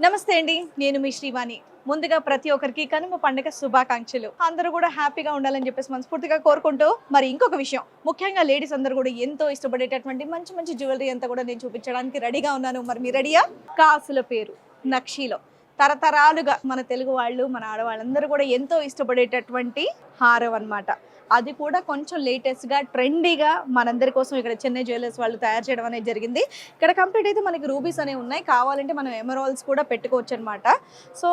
నమస్తే అండి, నేను మీ శ్రీవాణి. ముందుగా ప్రతి ఒక్కరికి కనుమ పండుగ శుభాకాంక్షలు. అందరూ కూడా హ్యాపీగా ఉండాలని చెప్పేసి మనస్ఫూర్తిగా కోరుకుంటూ, మరి ఇంకొక విషయం, ముఖ్యంగా లేడీస్ అందరూ కూడా ఎంతో ఇష్టపడేటటువంటి మంచి మంచి జ్యువెలరీ అంతా కూడా నేను చూపించడానికి రెడీగా ఉన్నాను. మరి మీరు రెడీయా? కాసుల పేరు నక్షీలో తరతరాలుగా మన తెలుగు వాళ్ళు, మన ఆడవాళ్ళందరూ కూడా ఎంతో ఇష్టపడేటటువంటి హారం అన్నమాట. అది కూడా కొంచెం లేటెస్ట్గా ట్రెండీగా మనందరి కోసం ఇక్కడ చెన్నై జ్యువెలర్స్ వాళ్ళు తయారు చేయడం అనేది జరిగింది. ఇక్కడ కంప్లీట్ అయితే మనకి రూబీస్ అనేవి ఉన్నాయి, కావాలంటే మనం ఎమరాల్డ్స్ కూడా పెట్టుకోవచ్చు అనమాట. సో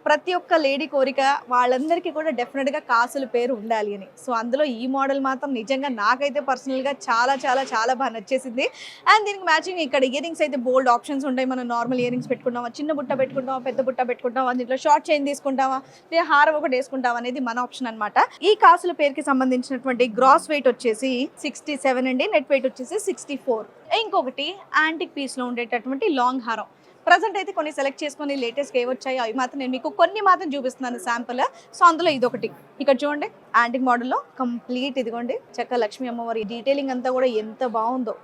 ప్రతి ఒక్క లేడీ కోరిక వాళ్ళందరికీ కూడా డెఫినెట్గా కాసుల పేరు ఉండాలి అని. సో అందులో ఈ మోడల్ మాత్రం నిజంగా నాకైతే పర్సనల్గా చాలా చాలా చాలా బాగా నచ్చేసింది. అండ్ దీనికి మ్యాచింగ్ ఇక్కడ ఇయర్ రింగ్స్ అయితే బోల్డ్ ఆప్షన్స్ ఉంటాయి. మనం నార్మల్ ఇయర్ రింగ్స్ పెట్టుకుంటామా, చిన్న బుట్ట పెట్టుకుంటామా, పెద్ద బుట్ట పెట్టుకుంటామా, దీంట్లో షార్ట్ చైన్ తీసుకుంటామా, లేదా హారం ఒకటి వేసుకుంటామా అనేది మన ఆప్షన్ అనమాట. ఈ కాసుల పేరుకి సంబంధించినటువంటి గ్రాస్ వెయిట్ వచ్చేసి 67 అండి, నెట్ వెయిట్ వచ్చేసి 64. ఇంకొకటి యాంటిక్ పీస్ లో ఉండేటటువంటి లాంగ్ హారం. ప్రజెంట్ అయితే కొన్ని సెలెక్ట్ చేసుకొని లేటెస్ట్గా ఏవొచ్చాయో అవి మాత్రం నేను మీకు కొన్ని మాత్రం చూపిస్తున్నాను శాంపుల్. సో అందులో ఇదొకటి. ఇక్కడ చూడండి, యాంటిక్ మోడల్లో కంప్లీట్ ఇదిగోండి చక్క లక్ష్మీ అమ్మవారి డీటెయిలింగ్ అంతా కూడా ఎంత బాగుందో,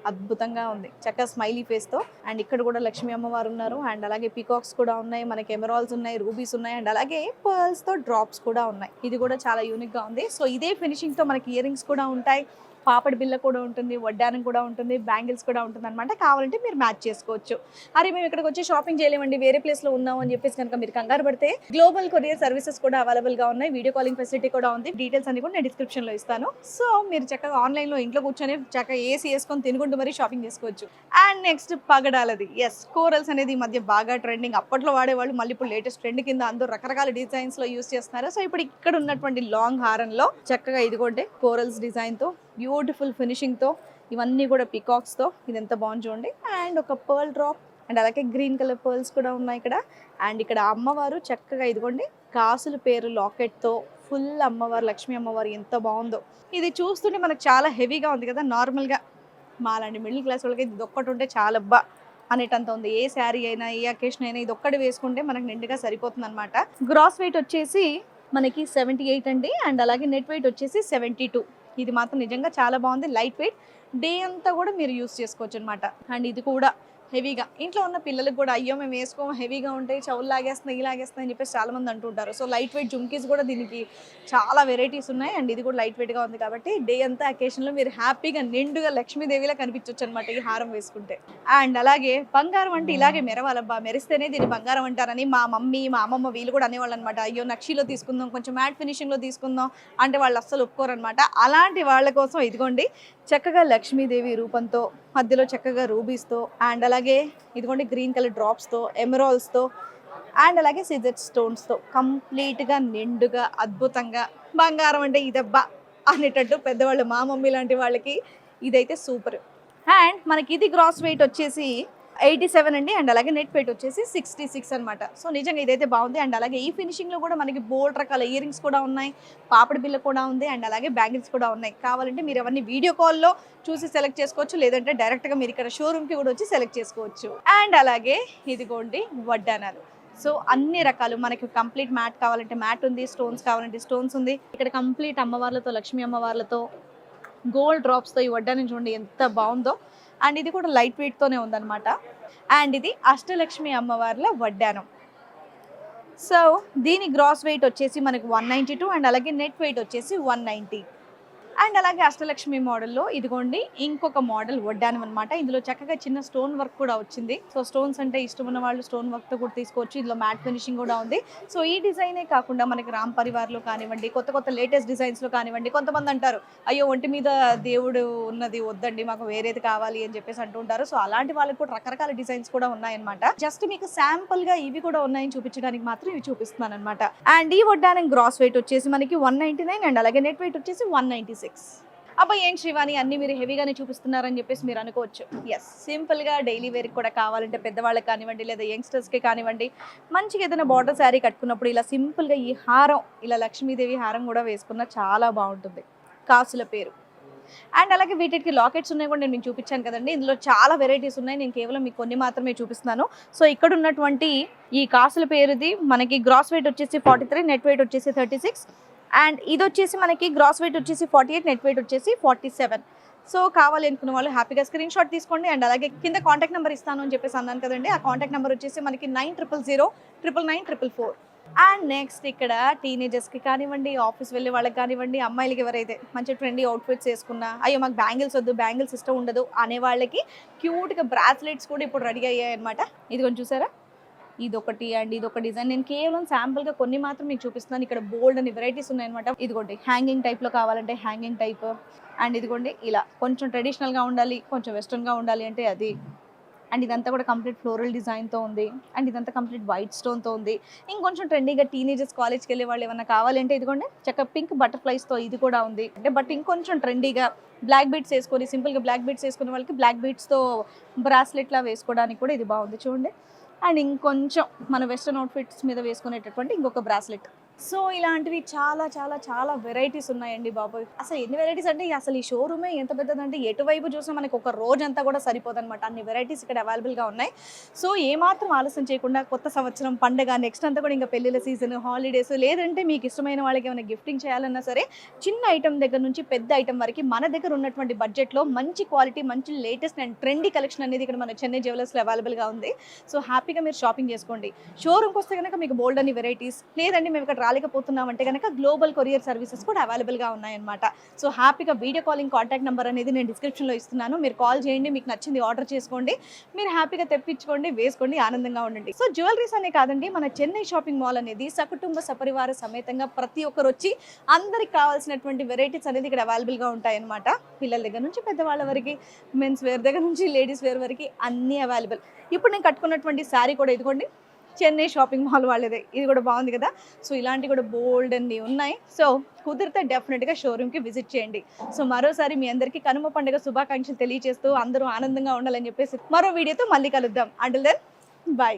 అద్భుతంగా ఉంది. చక్కగా స్మైలీ ఫేస్తో. అండ్ ఇక్కడ కూడా లక్ష్మీ అమ్మవారు ఉన్నారు. అండ్ అలాగే పీకాక్స్ కూడా ఉన్నాయి, మనకి ఎమరాల్డ్స్ ఉన్నాయి, రూబీస్ ఉన్నాయి, అండ్ అలాగే పర్ల్స్తో డ్రాప్స్ కూడా ఉన్నాయి. ఇది కూడా చాలా యూనిక్గా ఉంది. సో ఇదే ఫినిషింగ్తో మనకి ఇయర్ రింగ్స్ కూడా ఉంటాయి, పాపడి బిల్ల కూడా ఉంటుంది, వడ్డానం కూడా ఉంటుంది, బ్యాంగిల్స్ కూడా ఉంటుంది అనమాట. కావాలంటే మీరు మ్యాచ్ చేసుకోవచ్చు. అరే మేము ఇక్కడికి వచ్చి షాపింగ్ చేయలేమండి, వేరే ప్లేస్లో ఉన్నాం అని చెప్పేసి కనుక మీరు కంగారు పడితే గ్లోబల్ కొరియర్ సర్వీసెస్ కూడా అవైలబుల్గా ఉన్నాయి, వీడియో కాలింగ్ ఫెసిలిటీ కూడా ఉంది. డీటెయిల్స్ అన్ని కూడా నేను డిస్క్రిప్షన్లో ఇస్తాను. సో మీరు చక్కగా ఆన్లైన్లో ఇంట్లో కూర్చొని చక్కగా ఏసీ వేసుకొని తినుకుంటూ మరీ షాపింగ్ చేసుకోవచ్చు. అండ్ నెక్స్ట్ పగడాలది. ఎస్, కోరల్స్ అనేది ఈ మధ్య బాగా ట్రెండింగ్. అప్పట్లో వాడేవాళ్ళు, మళ్ళీ ఇప్పుడు లేటెస్ట్ ట్రెండ్ కింద అందరూ రకరకాల డిజైన్స్లో యూస్ చేస్తున్నారు. సో ఇప్పుడు ఇక్కడ ఉన్నటువంటి లాంగ్ హారంలో చక్కగా ఇదిగోండి కోరల్స్ డిజైన్తో, బ్యూటిఫుల్ ఫినిషింగ్తో, ఇవన్నీ కూడా పికాక్స్తో, ఇది ఎంత బాగుంది చూడండి. అండ్ ఒక పర్ల్ డ్రాప్, అండ్ అలాగే గ్రీన్ కలర్ పర్ల్స్ కూడా ఉన్నాయి ఇక్కడ. అండ్ ఇక్కడ అమ్మవారు చక్కగా ఇదిగోండి కాసుల పేరు లాకెట్తో ఫుల్ అమ్మవారు, లక్ష్మీ అమ్మవారు ఎంత బాగుందో. ఇది చూస్తుంటే మనకు చాలా హెవీగా ఉంది కదా. నార్మల్గా మాలాంటి మిడిల్ క్లాస్ వాళ్ళకి ఇది ఒక్కటి ఉంటే చాలా బా అనేటంత ఉంది. ఏ శారీ అయినా, ఏ అకేషన్ అయినా ఇది ఒక్కటి వేసుకుంటే మనకు నిండుగా సరిపోతుంది అనమాట. గ్రాస్ వెయిట్ వచ్చేసి మనకి 78 అండి. అండ్ అలాగే నెట్ వెయిట్ వచ్చేసి 72. ఇది మాత్రం నిజంగా చాలా బాగుంది, లైట్ వెయిట్, డే అంతా కూడా మీరు యూస్ చేసుకోవచ్చు అనమాట. అండ్ ఇది కూడా హెవీగా, ఇంట్లో ఉన్న పిల్లలకు కూడా అయ్యో మేము వేసుకోము, హెవీగా ఉంటాయి, చెవులు లాగేస్తున్నాయి, ఈ లాగేస్తున్నాయి అని చెప్పేసి చాలామంది అంటుంటారు. సో లైట్ వెయిట్ జుమ్కీస్ కూడా దీనికి చాలా వెరైటీస్ ఉన్నాయి. అండ్ ఇది కూడా లైట్ వెయిట్గా ఉంది కాబట్టి డే అంతా అకేషన్లో మీరు హ్యాపీగా నిండుగా లక్ష్మీదేవిలా కనిపించవచ్చు అనమాట ఈ హారం వేసుకుంటే. అండ్ అలాగే బంగారం అంటే ఇలాగే మెరవాలబ్బా, మెరిస్తేనే దీన్ని బంగారం అంటారని మా మమ్మీ, మా అమ్మమ్మ వీళ్ళు కూడా అనేవాళ్ళు అనమాట. అయ్యో నక్షీలో తీసుకుందాం, కొంచెం మ్యాట్ ఫినిషింగ్లో తీసుకుందాం అంటే వాళ్ళు అస్సలు ఒప్పుకోరనమాట. అలాంటి వాళ్ళ కోసం ఇదిగోండి చక్కగా లక్ష్మీదేవి రూపంతో, మధ్యలో చక్కగా రూబీస్తో, అండ్ అలాగే ఇదిగోండి గ్రీన్ కలర్ డ్రాప్స్తో, ఎమరాల్డ్స్తో, అండ్ అలాగే సిజెట్ స్టోన్స్తో కంప్లీట్గా నిండుగా అద్భుతంగా బంగారం అంటే ఇదబ్బా అనేటట్టు పెద్దవాళ్ళు, మా మమ్మీ లాంటి వాళ్ళకి ఇదైతే సూపర్. అండ్ మనకి ఇది గ్రాస్ వెయిట్ వచ్చేసి 87 అండి. అండ్ అలాగే నెట్ వెయిట్ వచ్చేసి 66 అనమాట. సో నిజంగా ఇదైతే బాగుంది. అండ్ అలాగే ఈ ఫినిషింగ్లో కూడా మనకి బోల్డ్ రకాల ఇయర్ రింగ్స్ కూడా ఉన్నాయి, పాపడి బిల్ల కూడా ఉంది, అండ్ అలాగే బ్యాంగిల్స్ కూడా ఉన్నాయి. కావాలంటే మీరు ఎవరిని వీడియో కాల్లో చూసి సెలెక్ట్ చేసుకోవచ్చు, లేదంటే డైరెక్ట్గా మీరు ఇక్కడ షోరూమ్కి కూడా వచ్చి సెలెక్ట్ చేసుకోవచ్చు. అండ్ అలాగే ఇదిగోండి వడ్డానాలు. సో అన్ని రకాలు మనకి కంప్లీట్ మ్యాట్ కావాలంటే మ్యాట్ ఉంది, స్టోన్స్ కావాలంటే స్టోన్స్ ఉంది. ఇక్కడ కంప్లీట్ అమ్మవార్లతో, లక్ష్మీ అమ్మవార్లతో, గోల్డ్ డ్రాప్స్తో ఈ వడ్డానం చూడండి ఎంత బాగుందో. అండ్ ఇది కూడా లైట్ వెయిట్తోనే ఉందన్నమాట. అండ్ ఇది అష్టలక్ష్మి అమ్మవార్ల వడ్డానం. సో దీని గ్రాస్ వెయిట్ వచ్చేసి మనకి 192. అండ్ అలాగే నెట్ వెయిట్ వచ్చేసి 190. అండ్ అలాగే అష్టలక్ష్మి మోడల్లో ఇదిగోండి ఇంకొక మోడల్ వడ్డానం అనమాట. ఇందులో చక్కగా చిన్న స్టోన్ వర్క్ కూడా వచ్చింది. సో స్టోన్స్ అంటే ఇష్టం ఉన్న వాళ్ళు స్టోన్ వర్క్తో కూడా తీసుకోవచ్చు. ఇందులో మ్యాట్ ఫినిషింగ్ కూడా ఉంది. సో ఈ డిజైనే కాకుండా మనకి రామ్ పరివార్లో కానివ్వండి, కొత్త కొత్త లేటెస్ట్ డిజైన్స్లో కానివ్వండి, కొంతమంది అంటారు అయ్యో ఒంటి మీద దేవుడు ఉన్నది వద్దండి, మాకు వేరేది కావాలి అని చెప్పేసి అంటుంటారు. సో అలాంటి వాళ్ళకి కూడా రకరకాల డిజైన్స్ కూడా ఉన్నాయన్నమాట. జస్ట్ మీకు శాంపుల్గా ఇవి కూడా ఉన్నాయని చూపించడానికి మాత్రం ఇవి చూపిస్తున్నాను అనమాట. అండ్ ఈ వడ్డానం గ్రాస్ వెయిట్ వచ్చేసి మనకి 199. అండ్ అలాగే నెట్ వెయిట్ వచ్చేసి 196. అబ్బా ఏం శ్రీవాణి అన్ని మీరు హెవీగానే చూపిస్తున్నారని చెప్పేసి మీరు అనుకోవచ్చు. ఎస్, సింపుల్గా డైలీ వేర్కి కూడా కావాలంటే పెద్దవాళ్ళకి కానివ్వండి, లేదా యంగ్స్టర్స్కి కానివ్వండి, మంచిగా ఏదైనా బార్డర్ శారీ కట్టుకున్నప్పుడు ఇలా సింపుల్గా ఈ హారం, ఇలా లక్ష్మీదేవి హారం కూడా వేసుకున్న చాలా బాగుంటుంది. కాసుల పేరు. అండ్ అలాగే వీటికి లాకెట్స్ ఉన్నాయి కూడా నేను మీకు చూపించాను కదండి. ఇందులో చాలా వెరైటీస్ ఉన్నాయి, నేను కేవలం మీకు కొన్ని మాత్రమే చూపిస్తున్నాను. సో ఇక్కడ ఉన్నటువంటి ఈ కాసుల పేరుది మనకి గ్రాస్ వెయిట్ వచ్చేసి 43, నెట్ వెయిట్ వచ్చేసి 36. అండ్ ఇది వచ్చేసి మనకి గ్రాస్ వెయిట్ వచ్చేసి 48, నెట్ వెయిట్ వచ్చేసి 47. సో కావాలి అనుకున్న వాళ్ళు హ్యాపీగా స్క్రీన్ షాట్ తీసుకోండి. అండ్ అలాగే కింద కాంటాక్ట్ నెంబర్ ఇస్తాను అని చెప్పేసి అన్నాను కదండి, ఆ కాంటాక్ట్ నెంబర్ వచ్చేసి మనకి 9000 999 444. అండ్ నెక్స్ట్ ఇక్కడ టీనేజర్స్కి కానివ్వండి, ఆఫీస్ వెళ్ళే వాళ్ళకి కానివ్వండి, అమ్మాయిలకి ఎవరైతే మంచి ట్రెండీ అవుట్ఫిట్స్ వేసుకున్నా, అయ్యో మాకు బ్యాంగిల్స్ వద్దు, బ్యాంగిల్స్ ఇష్టం ఉండదు అనే వాళ్ళకి క్యూట్గా బ్రాస్లెట్స్ కూడా ఇప్పుడు రెడీ అయ్యాయి అనమాట. ఇది కొంచెం చూసారా, ఇదొకటి అండ్ ఇదొక డిజైన్. నేను కేవలం శాంపుల్గా కొన్ని మాత్రం మీకు చూపిస్తున్నాను. ఇక్కడ బోల్డ్ అని వెరైటీస్ ఉన్నాయన్నమాట. ఇదిగోండి హ్యాంగింగ్ టైప్లో కావాలంటే హ్యాంగింగ్ టైప్, అండ్ ఇదిగోండి ఇలా కొంచెం ట్రెడిషనల్గా ఉండాలి, కొంచెం వెస్ట్రన్గా ఉండాలి అంటే అది. అండ్ ఇదంతా కూడా కంప్లీట్ ఫ్లోరల్ డిజైన్తో ఉంది. అండ్ ఇదంతా కంప్లీట్ వైట్ స్టోన్తో ఉంది. ఇంకొంచెం ట్రెండీగా టీనేజర్స్ కాలేజ్కి వెళ్ళే వాళ్ళు ఏమన్నా కావాలంటే ఇదిగోండి చక్కగా పింక్ బటర్ఫ్లైస్తో ఇది కూడా ఉంది. అంటే బట్ ఇంకొంచెం ట్రెండీగా బ్లాక్ బీట్స్ వేసుకొని, సింపుల్గా బ్లాక్ బీట్స్ వేసుకునే వాళ్ళకి బ్లాక్ బీట్స్తో బ్రాస్లెట్లా వేసుకోవడానికి కూడా ఇది బాగుంది చూడండి. అండ్ ఇంకొంచెం మన వెస్ట్రన్ అవుట్ఫిట్స్ మీద వేసుకునేటటువంటి ఇంకొక బ్రాస్లెట్. సో ఇలాంటివి చాలా చాలా చాలా వెరైటీస్ ఉన్నాయండి బాబు. అసలు ఎన్ని వెరైటీస్ అంటే అసలు ఈ షోరూమే ఎంత పెద్దదంటే ఎటువైపు చూసినా మనకు ఒక రోజంతా కూడా సరిపోదన్నమాట, అన్ని వెరైటీస్ ఇక్కడ అవైలబుల్గా ఉన్నాయి. సో ఏమాత్రం ఆలస్యం చేయకుండా కొత్త సంవత్సరం పండుగ నెక్స్ట్ అంతా కూడా ఇంకా పెళ్ళిళ్ళ సీజన్, హాలిడేస్, లేదంటే మీకు ఇష్టమైన వాళ్ళకి ఏమైనా గిఫ్టింగ్ చేయాలన్నా సరే చిన్న ఐటమ్ దగ్గర నుంచి పెద్ద ఐటమ్ వరకు మన దగ్గర ఉన్నటువంటి బడ్జెట్లో మంచి క్వాలిటీ, మంచి లేటెస్ట్ అండ్ ట్రెండీ కలెక్షన్ అనేది ఇక్కడ మన చెన్నై జ్యువెలర్స్లో అవైలబుల్గా ఉంది. సో హ్యాపీగా మీరు షాపింగ్ చేసుకోండి. షోరూమ్కి వస్తే కనుక మీకు బోల్డ్ అని వెరైటీస్, లేదంటే మేము ఇక్కడ రాలేకపోతున్నామంటే కనుక గ్లోబల్ కొరియర్ సర్వీసెస్ కూడా అవైలబుల్గా ఉన్నాయన్నమాట. సో హ్యాపీగా వీడియో కాలింగ్ కాంటాక్ట్ నెంబర్ అనేది నేను డిస్క్రిప్షన్లో ఇస్తున్నాను. మీరు కాల్ చేయండి, మీకు నచ్చింది ఆర్డర్ చేసుకోండి, మీరు హ్యాపీగా తెప్పించుకోండి, వేసుకోండి, ఆనందంగా ఉండండి. సో జ్యువెలరీస్ అనే కాదండి, మన చెన్నై షాపింగ్ మాల్ అనేది సకుటుంబ సపరివార సమేతంగా ప్రతి ఒక్కరు వచ్చి అందరికి కావాల్సినటువంటి వెరైటీస్ అనేది ఇక్కడ అవైలబుల్గా ఉంటాయన్నమాట. పిల్లల దగ్గర నుంచి పెద్దవాళ్ళ వరకు, మెన్స్ వేర్ దగ్గర నుంచి లేడీస్ వేర్ వరకు అన్నీ అవైలబుల్. ఇప్పుడు నేను కట్టుకున్నటువంటి శారీ కూడా ఇదిగోండి చెన్నై షాపింగ్ మాల్ వాళ్ళదే. ఇది కూడా బాగుంది కదా. సో ఇలాంటివి కూడా బోల్డ్ అన్ని ఉన్నాయి. సో కుదిరితే డెఫినెట్గా షోరూమ్కి విజిట్ చేయండి. సో మరోసారి మీ అందరికీ కనుమ పండుగ శుభాకాంక్షలు తెలియజేస్తూ అందరూ ఆనందంగా ఉండాలని చెప్పేసి మరో వీడియోతో మళ్ళీ కలుద్దాం. Until then by.